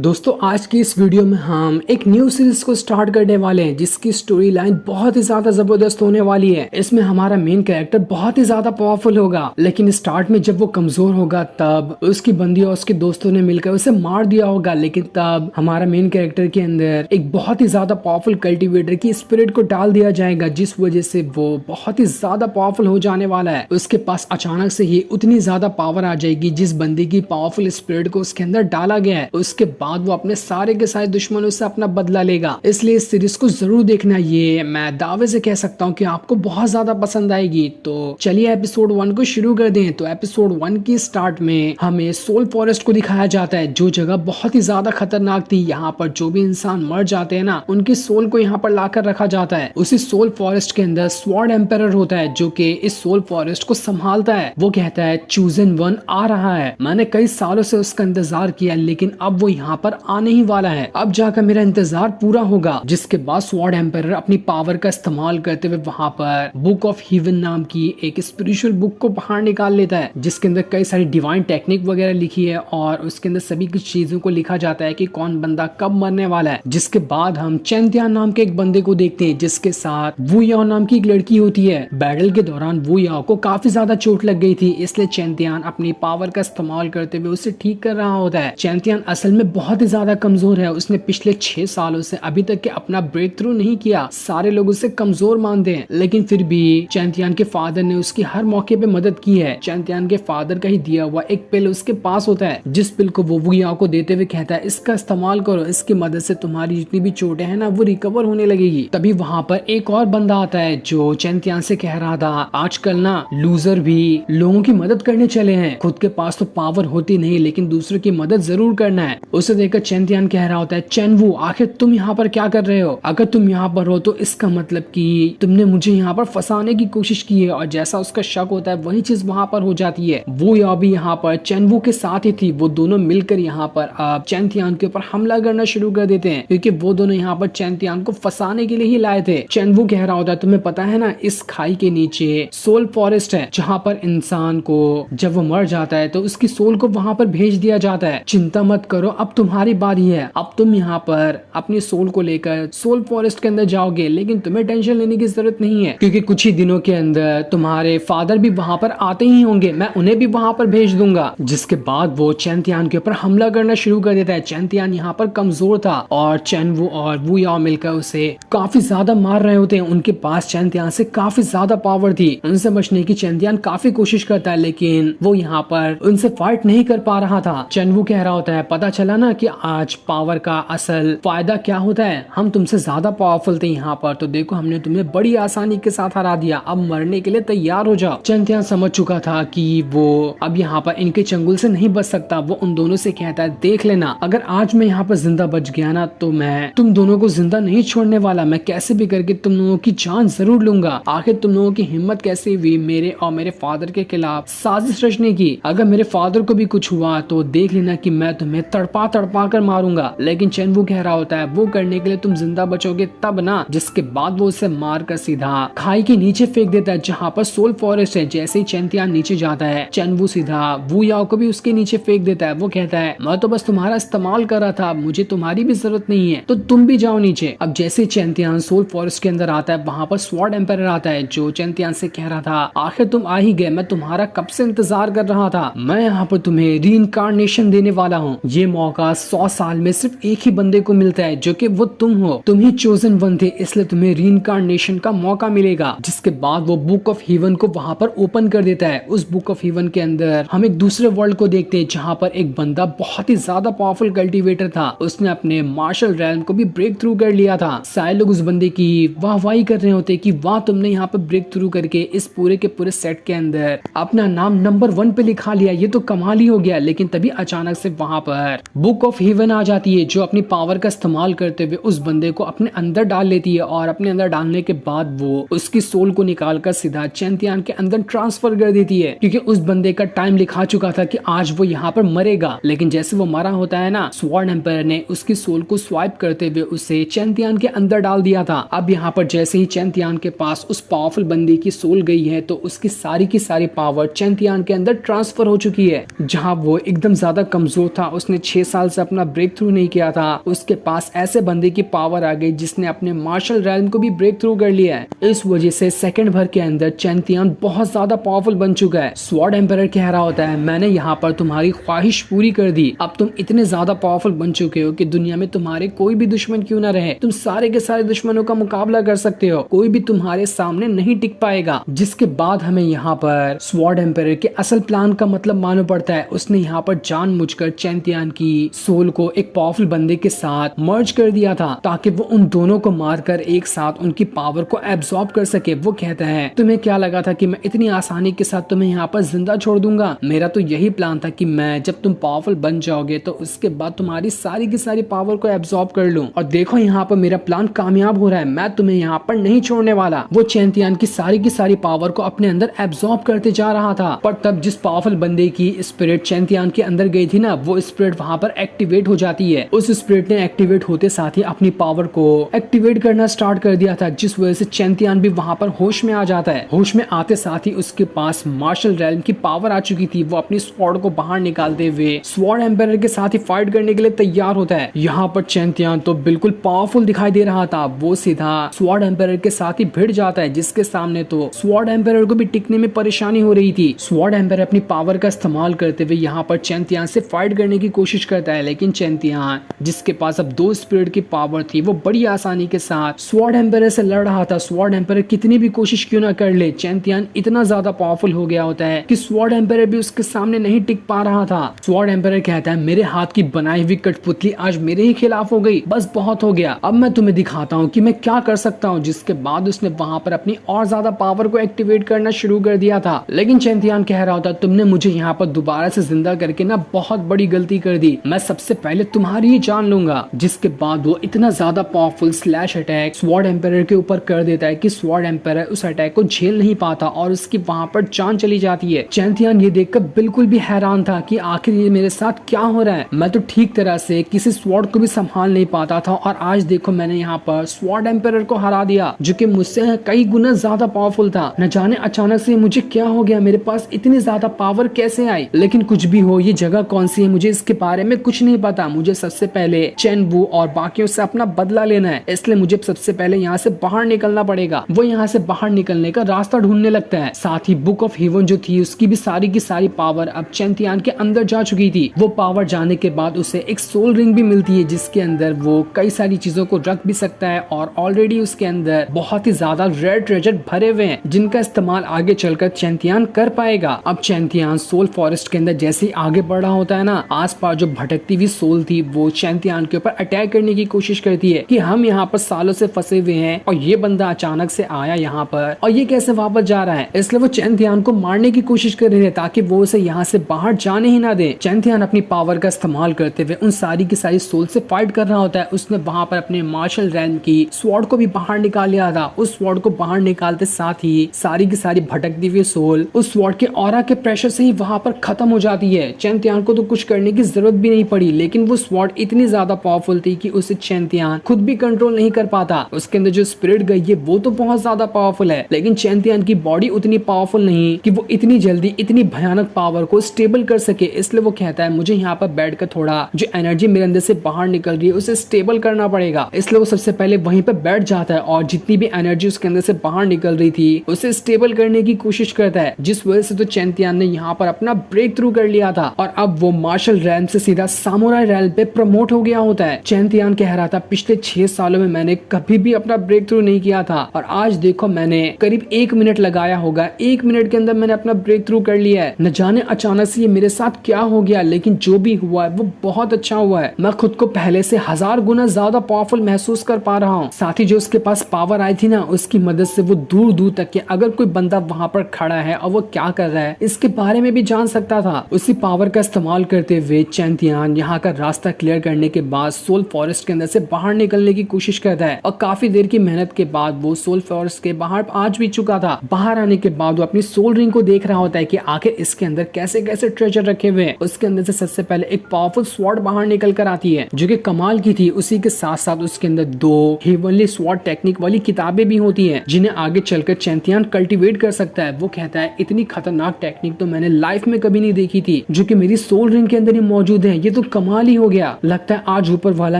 दोस्तों आज की इस वीडियो में हम एक न्यू सीरीज को स्टार्ट करने वाले हैं जिसकी स्टोरी लाइन बहुत ही ज्यादा जबरदस्त होने वाली है। इसमें हमारा मेन कैरेक्टर बहुत ही ज्यादा पावरफुल होगा, लेकिन स्टार्ट में जब वो कमजोर होगा तब उसकी बंदी और उसके दोस्तों ने मिलकर उसे मार दिया होगा। लेकिन तब हमारा मेन कैरेक्टर के अंदर एक बहुत ही ज्यादा पावरफुल कल्टिवेटर की स्पिरिट को डाल दिया जाएगा, जिस वजह से वो बहुत ही ज्यादा पावरफुल हो जाने वाला है। उसके पास अचानक से ही उतनी ज्यादा पावर आ जाएगी जिस बंदी की पावरफुल स्पिरिट को उसके अंदर डाला गया है। उसके बाद वो अपने सारे के सारे दुश्मनों से अपना बदला लेगा। इसलिए इस सीरीज को जरूर देखना, ये मैं दावे से कह सकता हूँ कि आपको बहुत ज्यादा पसंद आएगी। तो चलिए एपिसोड 1 को शुरू कर दें। तो एपिसोड 1 की स्टार्ट में हमें सोल फॉरेस्ट को दिखाया जाता है, जो जगह बहुत ही ज्यादा खतरनाक थी। यहाँ पर जो भी इंसान मर जाते हैं ना, उनकी सोल को यहाँ पर लाकर रखा जाता है। उसी सोल फॉरेस्ट के अंदर स्वॉर्ड एम्पायर होता है जो कि इस सोल फॉरेस्ट को संभालता है। वो कहता है चूजन वन आ रहा है। मैंने कई सालों से उसका इंतजार किया, लेकिन अब वो यहाँ पर आने ही वाला है। अब जाकर मेरा इंतजार पूरा होगा। जिसके बाद स्वॉर्ड एम्पायर अपनी पावर का इस्तेमाल करते हुए वहाँ पर बुक ऑफ हीवन नाम की एक स्पिरिचुअल बुक को बाहर निकाल लेता है, जिसके अंदर कई सारी डिवाइन टेक्निक वगैरह लिखी है और उसके अंदर सभी कुछ चीजों को लिखा जाता है कि कौन बंदा कब मरने वाला है। जिसके बाद हम चैंतियान नाम के एक बंदे को देखते हैं जिसके साथ वू याओ नाम की एक लड़की होती है। बैटल के दौरान वू याओ को काफी ज्यादा चोट लग गई थी, इसलिए चैंतियान अपनी पावर का इस्तेमाल करते हुए उसे ठीक कर रहा होता है। चैंतियान असल में बहुत ही ज्यादा कमजोर है। उसने पिछले 6 सालों से अभी तक के अपना ब्रेक थ्रू नहीं किया। सारे लोग उसे कमजोर मानते हैं, लेकिन फिर भी चैंतियान के फादर ने उसकी हर मौके पे मदद की है। चैंतियान के फादर का ही दिया हुआ एक पिल उसके पास होता है, जिस पिल को वो वू याओ को देते हुए कहता है इसका इस्तेमाल करो, इसकी मदद से तुम्हारी जितनी भी चोटें हैं ना वो रिकवर होने लगेगी। तभी वहाँ पर एक और बंदा आता है जो चैंतियान से कह रहा था आजकल ना लूजर भी लोगों की मदद करने चले हैं। खुद के पास तो पावर होती नहीं, लेकिन दूसरों की मदद जरूर करना है। उसे देखकर चैंतियान कह रहा होता है चैनवू आखिर तुम यहाँ पर क्या कर रहे हो? अगर तुम यहाँ पर हो तो इसका मतलब कि तुमने मुझे यहाँ पर फंसाने की कोशिश की है। और जैसा उसका शक होता है वही चीज वहाँ पर हो जाती है। वो या भी यहाँ पर चैनवू के साथ ही थी। वो दोनों मिलकर यहाँ पर अब चैंतियान के ऊपर हमला करना शुरू कर देते हैं, क्योंकि वो दोनों यहाँ पर चैंतियान को फंसाने के लिए ही लाए थे। चैनवू कह रहा होता है तुम्हें पता है ना, इस खाई के नीचे सोल फॉरेस्ट है, जहाँ पर इंसान को जब वो मर जाता है तो उसकी सोल को वहाँ पर भेज दिया जाता है। चिंता मत करो, अब तुम्हारी बारी है। अब तुम यहाँ पर अपनी सोल को लेकर सोल फॉरेस्ट के अंदर जाओगे, लेकिन तुम्हें टेंशन लेने की जरूरत नहीं है, क्योंकि कुछ ही दिनों के अंदर तुम्हारे फादर भी वहाँ पर आते ही होंगे। मैं उन्हें भी वहाँ पर भेज दूंगा। जिसके बाद वो चैंतियान के ऊपर हमला करना शुरू कर देता है। चैंतियान यहाँ पर कमजोर था और चैनवू और वू याओ मिलकर उसे काफी ज्यादा मार रहे होते हैं। उनके पास चैंतियान से काफी ज्यादा पावर थी। उनसे बचने की चैंतियान काफी कोशिश करता है, लेकिन वो यहाँ पर उनसे फाइट नहीं कर पा रहा था। चैनवू कह रहा होता है पता चला ना कि आज पावर का असल फायदा क्या होता है। हम तुमसे ज्यादा पावरफुल थे यहाँ पर, तो देखो हमने तुम्हें बड़ी आसानी के साथ हरा दिया। अब मरने के लिए तैयार हो जाओ। चैंतियान समझ चुका था कि वो अब यहाँ पर इनके चंगुल से नहीं बच सकता। वो उन दोनों से कहता है देख लेना, अगर आज मैं यहाँ पर जिंदा बच गया ना तो मैं तुम दोनों को जिंदा नहीं छोड़ने वाला। मैं कैसे भी करके तुम लोगों की जान जरूर लूंगा। आखिर तुम लोगों की हिम्मत कैसे हुई मेरे और मेरे फादर के खिलाफ साजिश रचने की? अगर मेरे फादर को भी कुछ हुआ तो देख लेना कि मैं तुम्हें तड़पा तड़पा कर मारूंगा। लेकिन चैनवू कह रहा होता है वो करने के लिए तुम जिंदा बचोगे तब ना। जिसके बाद वो उसे मार कर सीधा खाई के नीचे फेंक देता है, जहाँ पर सोल फॉरेस्ट है। जैसे ही चैंतियान नीचे जाता है, चैनवू सीधा वू याओ को भी उसके नीचे फेंक देता है। वो कहता है मैं तो बस तुम्हारा इस्तेमाल कर रहा था, मुझे तुम्हारी भी जरूरत नहीं है, तो तुम भी जाओ नीचे। अब जैसे चैंतियान सोल फॉरेस्ट के अंदर आता है, वहाँ पर स्वॉर्ड एम्पायर आता है जो चैंतियान से कह रहा था आखिर तुम आ ही गए, मैं तुम्हारा कब से इंतजार कर रहा था। मैं यहाँ पर तुम्हें रीइंकार्नेशन देने वाला हूँ। ये मौका 100 साल में सिर्फ एक ही बंदे को मिलता है, जो कि वो तुम हो। तुम ही चोजन वन थे, इसलिए तुम्हें रीइंकार्नेशन का मौका मिलेगा। जिसके बाद वो बुक ऑफ हीवन को वहाँ पर ओपन कर देता है। उस बुक ऑफ हीवन के अंदर हम एक दूसरे वर्ल्ड को देखते हैं, जहाँ पर एक बंदा बहुत ही ज्यादा पावरफुल कल्टिवेटर था। उसने अपने मार्शल रैल्म को भी ब्रेक थ्रू कर लिया था। सारे लोग उस बंदे की वाहवाही कर रहे होते कि वाह तुमने यहाँ पर ब्रेक थ्रू करके इस पूरे के पूरे सेट के अंदर अपना नाम नंबर 1 पे लिखा लिया, ये तो कमाल ही हो गया। लेकिन तभी अचानक से वहाँ पर बुक ऑफ हीवन आ जाती है, जो अपनी पावर का इस्तेमाल करते हुए उस बंदे को अपने अंदर डाल लेती है। और अपने अंदर डालने के बाद वो उसकी सोल को निकालकर सीधा चैंतियान के अंदर ट्रांसफर कर देती है, क्योंकि उस बंदे का टाइम लिखा चुका था कि आज वो यहाँ पर मरेगा। लेकिन जैसे वो मरा होता है ना, स्वॉर्ड एम्पायर ने उसकी सोल को स्वाइप करते हुए उसे चैंतियान के अंदर डाल दिया था। अब यहाँ पर जैसे ही चैंतियान के पास उस पावरफुल बंदे की सोल गई है, तो उसकी सारी की सारी पावर चैंतियान के अंदर ट्रांसफर हो चुकी है। जहाँ वो एकदम ज्यादा कमजोर था, उसने 6 साल से अपना ब्रेक थ्रू नहीं किया था, उसके पास ऐसे बंदे की पावर आ गई जिसने अपने मार्शल रेल्म को भी ब्रेक थ्रू कर लिया है। इस वजह से सेकंड भर के अंदर चेन तियान बहुत ज्यादा पावरफुल बन चुका है। स्वॉर्ड एम्पायर कह रहा होता है, मैंने यहाँ पर तुम्हारी ख्वाहिश पूरी कर दी, अब तुम इतने ज्यादा पावरफुल बन चुके हो कि दुनिया में तुम्हारे कोई भी दुश्मन क्यों ना रहे, तुम सारे के सारे दुश्मनों का मुकाबला कर सकते हो, कोई भी तुम्हारे सामने नहीं टिक पाएगा। जिसके बाद हमें यहाँ पर स्वॉर्ड एम्पायर के असल प्लान का मतलब मालूम पड़ता है। उसने यहाँ पर जानबूझकर चेन तियान की सोल को एक पावरफुल बंदे के साथ मर्ज कर दिया था ताकि वो उन दोनों को मारकर एक साथ उनकी पावर को एब्सॉर्ब कर सके। वो कहता है, तुम्हें क्या लगा था कि मैं इतनी आसानी के साथ तुम्हें यहाँ पर जिंदा छोड़ दूंगा? मेरा तो यही प्लान था कि मैं जब तुम पावरफुल बन जाओगे तो उसके बाद तुम्हारी सारी की सारी पावर को एब्सॉर्ब कर लूं। और देखो यहाँ पर मेरा प्लान कामयाब हो रहा है, मैं तुम्हें यहाँ पर नहीं छोड़ने वाला। वो चेन तियान की सारी पावर को अपने अंदर एब्सॉर्ब करते जा रहा था। पर तब जिस पावरफुल बंदे की स्पिरिट चेन तियान के अंदर गई थी ना, वो स्पिरिट वहाँ पर एक्टिवेट हो जाती है। उस स्पिरिट ने एक्टिवेट होते साथ ही अपनी पावर को एक्टिवेट करना स्टार्ट कर दिया था, जिस वजह से चेन तियान भी वहाँ पर होश में आ जाता है। होश में आते साथ ही उसके पास मार्शल रेल्म की पावर आ चुकी थी। वो अपनी स्वॉर्ड को बाहर निकालते हुए स्वॉर्ड एम्पायर के साथ ही फाइट करने के लिए तैयार होता है। यहाँ पर चेन तियान तो बिल्कुल पावरफुल दिखाई दे रहा था। वो सीधा स्वॉर्ड एम्पायर के साथ ही भिड़ जाता है, जिसके सामने तो स्वॉर्ड एम्पायर को भी टिकने में परेशानी हो रही थी। स्वॉर्ड एम्पायर अपनी पावर का इस्तेमाल करते हुए यहाँ पर चेन तियान से फाइट करने की कोशिश करता है, लेकिन चेन तियान जिसके पास अब 2 स्पिरिट की पावर थी, वो बड़ी आसानी के साथ स्वॉर्ड एम्पायर से लड़ रहा था। स्वॉर्ड एम्पायर कितनी भी कोशिश क्यों ना कर ले, चेन तियान इतना ज्यादा पावरफुल हो गया होता है कि स्वॉर्ड एम्पायर भी उसके सामने नहीं टिक पा रहा था। स्वॉर्ड एम्पायर कहता है, मेरे हाथ की बनाई हुई कठपुतली आज मेरे ही खिलाफ हो गई, बस बहुत हो गया, अब मैं तुम्हें दिखाता हूँ कि मैं क्या कर सकता हूँ। जिसके बाद उसने वहां पर अपनी और ज्यादा पावर को एक्टिवेट करना शुरू कर दिया था। लेकिन चेन तियान कह रहा होता, तुमने मुझे यहाँ पर दोबारा से जिंदा करके ना बहुत बड़ी गलती कर दी, मैं सबसे पहले तुम्हारी ही जान लूंगा। जिसके बाद वो इतना ज्यादा powerful slash attack sword empire के ऊपर कर देता है कि स्वॉर्ड एम्पायर उस अटैक को झेल नहीं पाता और उसकी वहां पर जान चली जाती है। चेन तियान ये देखकर बिल्कुल भी हैरान था कि आखिर ये मेरे साथ क्या हो रहा है, मैं तो ठीक तरह से किसी स्वॉर्ड को भी संभाल नहीं पाता था और आज देखो मैंने यहाँ पर स्वॉर्ड एम्पायर को हरा दिया, जो कि मुझसे कई गुना ज्यादा पावरफुल था। न जाने अचानक से मुझे क्या हो गया, मेरे पास इतनी ज्यादा पावर कैसे आई? लेकिन कुछ भी हो, ये जगह कौन सी है मुझे इसके बारे में कुछ नहीं पता। मुझे सबसे पहले चेन वू और बाकियों से अपना बदला लेना है, इसलिए मुझे सबसे पहले यहाँ से बाहर निकलना पड़ेगा। वो यहाँ से बाहर निकलने का रास्ता ढूंढने लगता है। साथ ही बुक ऑफ हेवन जो थी उसकी भी सारी की सारी पावर अब चेन तियान के अंदर जा चुकी थी। वो पावर जाने के बाद उसे एक सोल रिंग भी मिलती है, जिसके अंदर वो कई सारी चीजों को रख भी सकता है और ऑलरेडी उसके अंदर बहुत ही ज्यादा रेयर ट्रेजर भरे हुए हैं, जिनका इस्तेमाल आगे चलकर चेन तियान कर पाएगा। अब चेन तियान सोल फॉरेस्ट के अंदर जैसे ही आगे बढ़ रहा होता है ना, आसपास जो भटकती हुई सोल थी वो चेन तियान के ऊपर अटैक करने की कोशिश करती है कि हम यहाँ पर सालों से फंसे हुए हैं और ये बंदा अचानक से आया यहाँ पर और ये कैसे वापस जा रहा है। इसलिए वो चेन तियान को मारने की कोशिश कर रहे थे ताकि वो उसे यहाँ से बाहर जाने ही ना दे। चेन तियान अपनी पावर का इस्तेमाल करते हुए उन सारी की सारी सोल से फाइट कर रहा होता है। उसने वहां पर अपने मार्शल रेल्म की स्वॉर्ड को भी बाहर निकाल लिया था। उस स्वॉर्ड को बाहर निकालते साथ ही सारी की सारी भटकती हुई सोल उस स्वॉर्ड के ऑरा के प्रेशर से ही वहां पर खत्म हो जाती है। चेन तियान को तो कुछ करने की जरूरत भी नहीं पड़ी, लेकिन वो स्वॉर्ड इतनी ज्यादा पावरफुल थी कि उसे चेन तियान खुद भी कंट्रोल नहीं कर पाता। उसके अंदर जो स्पिरिट गई है वो तो बहुत ज्यादा पावरफुल है, लेकिन चेन तियान की बॉडी उतनी पावरफुल नहीं कि वो इतनी जल्दी इतनी भयानक पावर को स्टेबल कर सके। इसलिए वो कहता है मुझे यहाँ पर बैठकर थोड़ा जो एनर्जी मेरे अंदर से बाहर निकल रही है उसे स्टेबल करना पड़ेगा। इसलिए वो सबसे पहले वहीं पर बैठ जाता है और जितनी भी एनर्जी उसके अंदर से बाहर निकल रही थी उसे स्टेबल करने की कोशिश करता है, जिस वजह से तो चेन तियान ने यहाँ पर अपना ब्रेक थ्रू कर लिया था और अब वो मार्शल रेल्म से सीधा सामुराई रेल्म पे प्रमोट हो गया होता है। चेन तियान कह रहा था पिछले 6 सालों में मैंने कभी भी अपना ब्रेक थ्रू नहीं किया था और आज देखो मैंने करीब 1 मिनट लगाया होगा, 1 मिनट के अंदर मैंने अपना ब्रेक थ्रू कर लिया है। न जाने अचानक से ये मेरे साथ क्या हो गया, लेकिन जो भी हुआ है वो बहुत अच्छा हुआ है। मैं खुद को पहले से 1000 गुना ज्यादा पावरफुल महसूस कर पा रहा हूँ। साथ ही जो उसके पास पावर आई थी ना, उसकी मदद से वो दूर दूर तक के अगर कोई बंदा वहां पर खड़ा है और वो क्या कर रहा है इसके बारे में भी जान सकता था। उसी पावर का इस्तेमाल करते हुए चेन तियान यहाँ का रास्ता क्लियर करने के बाद सोल फॉरेस्ट के अंदर से बाहर निकलने की कोशिश करता है और काफी देर की मेहनत के बाद वो सोल फॉरेस्ट के बाहर आज भी चुका था। बाहर आने के बाद वो अपनी सोल रिंग को देख रहा होता है कि आखिर इसके अंदर कैसे कैसे ट्रेजर रखे हुए हैं। उसके अंदर से सबसे पहले एक पावरफुल स्वॉर्ड बाहर निकल कर आती है जो कि कमाल की थी। उसी के साथ साथ उसके अंदर 2 हेवनली स्वॉर्ड टेक्निक वाली किताबें भी होती हैं जिन्हें आगे चलकर चेन तियान कल्टीवेट कर सकता है। वो कहता है इतनी खतरनाक टेक्निक तो मैंने लाइफ में कभी नहीं देखी थी, जो कि मेरी सोल रिंग के अंदर ही मौजूद है। ये ये तो कमाल ही हो गया, लगता है आज ऊपर वाला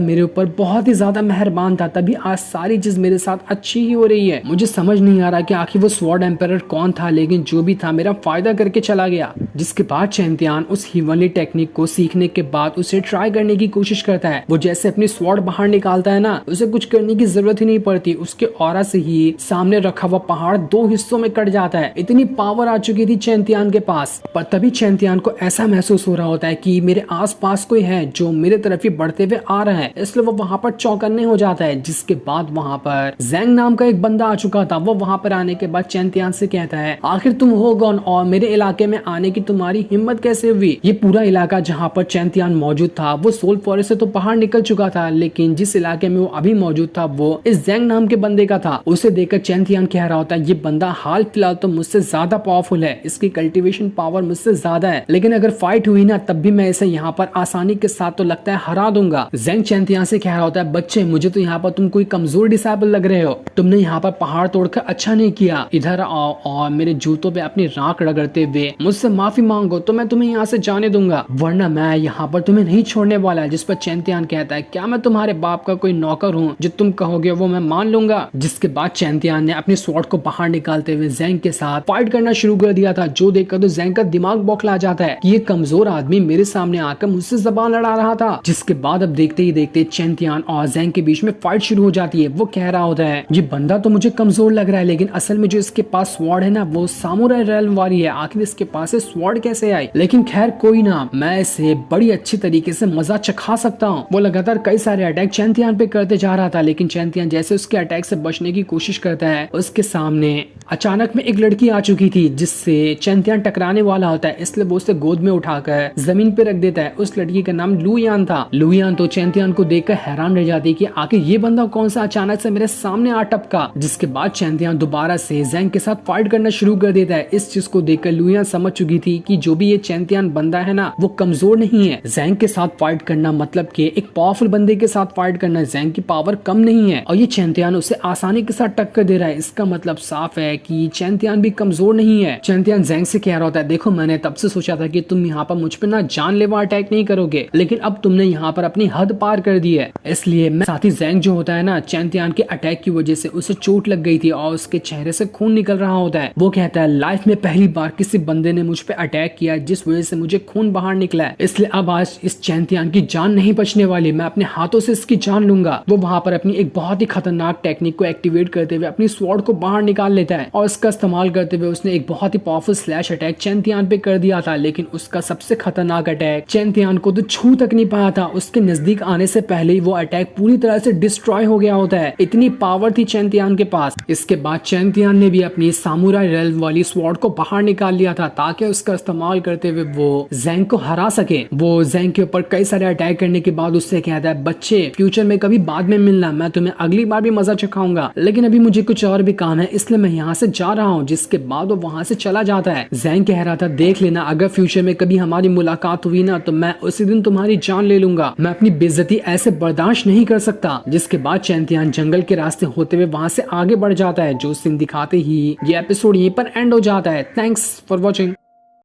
मेरे ऊपर बहुत ही ज्यादा मेहरबान था, तभी आज सारी चीज मेरे साथ अच्छी ही हो रही है। मुझे समझ नहीं आ रहा कि आखिर वो स्वॉर्ड एम्पायर कौन था, लेकिन जो भी था मेरा फायदा करके चला गया। जिसके बाद चैंतियान उस हीवनली टेक्निक को सीखने के बाद उसे ट्राई करने की कोशिश करता है। वो जैसे अपनी स्वॉर्ड बाहर निकालता है ना, उसे कुछ करने की जरूरत ही नहीं पड़ती, उसके ऑरा से ही सामने रखा हुआ पहाड़ 2 हिस्सों में कट जाता है। इतनी पावर आ चुकी थी चैंतियान के पास। पर तभी चैंतियान को ऐसा महसूस हो रहा होता है कि मेरे आसपास कोई है जो मेरे तरफ ही बढ़ते हुए आ रहा है, इसलिए वो वहां पर चौकन्ने हो जाता है। जिसके बाद वहां पर जैंग नाम का एक बंदा आ चुका था। वो वहां पर आने के बाद चैंतियान से कहता है, आखिर तुम हो कौन और मेरे इलाके में आने की तुम्हारी हिम्मत कैसे हुई? ये पूरा इलाका जहाँ पर चैंतियान मौजूद था वो सोल फॉरेस्ट से तो बाहर निकल चुका था, लेकिन जिस इलाके में वो अभी मौजूद था वो इस जैंग नाम के बंदे का था। उसे देखकर चैंतियान कह रहा होता है, ये बंदा हाल फिलहाल तो मुझसे ज्यादा पावरफुल है, इसकी कल्टीवेशन पावर मुझसे ज्यादा है, लेकिन अगर फाइट हुई ना तब भी मैं इसे यहाँ पर आसानी के साथ तो लगता है हरा दूंगा। जैंग चैंतियान से कह रहा होता है, बच्चे मुझे तो यहाँ पर तुम कोई कमजोर डिसेबल लग रहे हो, तुमने यहाँ पर पहाड़ तोड़कर अच्छा नहीं किया, इधर आओ और मेरे जूतों पे अपनी राख रगड़ते हुए मुझसे माफी मांगो तो मैं तुम्हें यहाँ से जाने दूंगा, वरना मैं यहाँ पर तुम्हें नहीं छोड़ने वाला। जिस पर चैंतियान कहता है, क्या मैं तुम्हारे बाप का कोई नौकर हूँ, जो तुम कहोगे वो मैं मान लूंगा। जिसके बाद चैंतियान ने अपने स्वॉर्ड को बाहर निकालते हुए जैंग के साथ फाइट करना शुरू कर दिया था, जो देखकर तो जैंग का दिमाग बौखला जाता है कि ये कमजोर आदमी मेरे सामने आकर मुझसे जबान लड़ा रहा था। जिसके बाद अब देखते ही देखते चैंतियान और जैंग के बीच में फाइट शुरू हो जाती है। वो कह रहा होता है, ये बंदा तो मुझे कमजोर लग रहा है, लेकिन असल में जो इसके पास स्वॉर्ड है ना वो सामुराई रेल्म वाली है, आखिर इसके पास स्वॉर्ड कैसे आई? लेकिन खैर कोई ना, मैं इसे बड़ी अच्छी तरीके से मजा चखा सकता हूँ। वो लगातार कई सारे अटैक चैंतियान पे करते जा रहा था, लेकिन चैंतियान जैसे उसके अटैक से बचने की कोशिश करता है, उसके सामने अचानक में एक लड़की आ चुकी थी जिससे चैंतियान टकराने वाला होता है, इसलिए वो उसे गोद में उठाकर जमीन पे रख देता है। उस लड़की का नाम लुयान था। लुयान तो चैंतियान को देखकर हैरान रह जाती कि आखिर ये बंदा कौन सा अचानक से मेरे सामने आ टपका। जिसके बाद चैंतियान दोबारा से जैंग के साथ फाइट करना शुरू कर देता है। इस चीज को देखकर लुयान समझ चुकी थी कि जो भी ये चैंतियान बंदा है ना वो कमजोर नहीं है। जैंग के साथ फाइट करना मतलब कि एक पावरफुल बंदे के साथ फाइट करना, जैंग की पावर कम नहीं है और ये चैंतियान उसे आसानी के साथ टक्कर दे रहा है। इसका मतलब साफ है कि चैंतियान भी कमजोर नहीं है। चैंतियान जैंग से कह रहा होता है, देखो मैंने तब से सोचा था कि तुम यहाँ पर मुझ पे ना जानलेवा अटैक नहीं करोगे, लेकिन अब तुमने यहाँ पर अपनी हद पार कर दी है। इसलिए मैं साथी जैंग जो होता है ना, चैंतियान के अटैक की वजह से उसे चोट लग गई थी और उसके चेहरे से खून निकल रहा होता है। वो कहता है, लाइफ में पहली बार किसी बंदे ने मुझ पे अटैक किया जिस वजह से मुझे खून बाहर निकला है, इसलिए अब आज इस चैंतियान की जान नहीं बचने वाली, मैं अपने हाथों से इसकी जान लूंगा। वो वहां पर अपनी एक बहुत ही खतरनाक टेक्निक को एक्टिवेट करते हुए अपनी स्वॉर्ड को बाहर निकाल लेता है और इसका इस्तेमाल करते हुए उसने एक बहुत ही पावरफुल स्लैश अटैक चैंतियान पे कर दिया था। लेकिन उसका सबसे खतरनाक अटैक चैंतियान को तो छू तक नहीं पाया था। उसके नजदीक आने से पहले ही वो अटैक पूरी तरह से डिस्ट्रॉय हो गया होता है, इतनी पावर थी चैंतियान के पास। इसके बाद चैंतियान ने भी अपनी सामुराई रेल्म वाली स्वॉर्ड को बाहर निकाल लिया था ताकि उसका इस्तेमाल करते हुए वो जैंग को हरा सके। वो जैंग के ऊपर कई सारे अटैक करने के बाद उससे कहता है, बच्चे फ्यूचर में कभी बाद में मिलना, मैं तुम्हें अगली बार भी मजा चखाऊंगा, लेकिन अभी मुझे कुछ और भी काम है इसलिए मैं यहाँ से जा रहा हूँ। जिसके बाद वो वहाँ से चला जाता है। जैंग कह रहा था, देख लेना अगर फ्यूचर में कभी हमारी मुलाकात हुई ना तो मैं उसी दिन तुम्हारी जान ले लूंगा, मैं अपनी बेइज्जती ऐसे बर्दाश्त नहीं कर सकता। जिसके बाद चैंतियान जंगल के रास्ते होते हुए वहाँ से आगे बढ़ जाता है। जो सीन दिखाते ही ये एपिसोड यहीं पर एंड हो जाता है। Thanks for watching.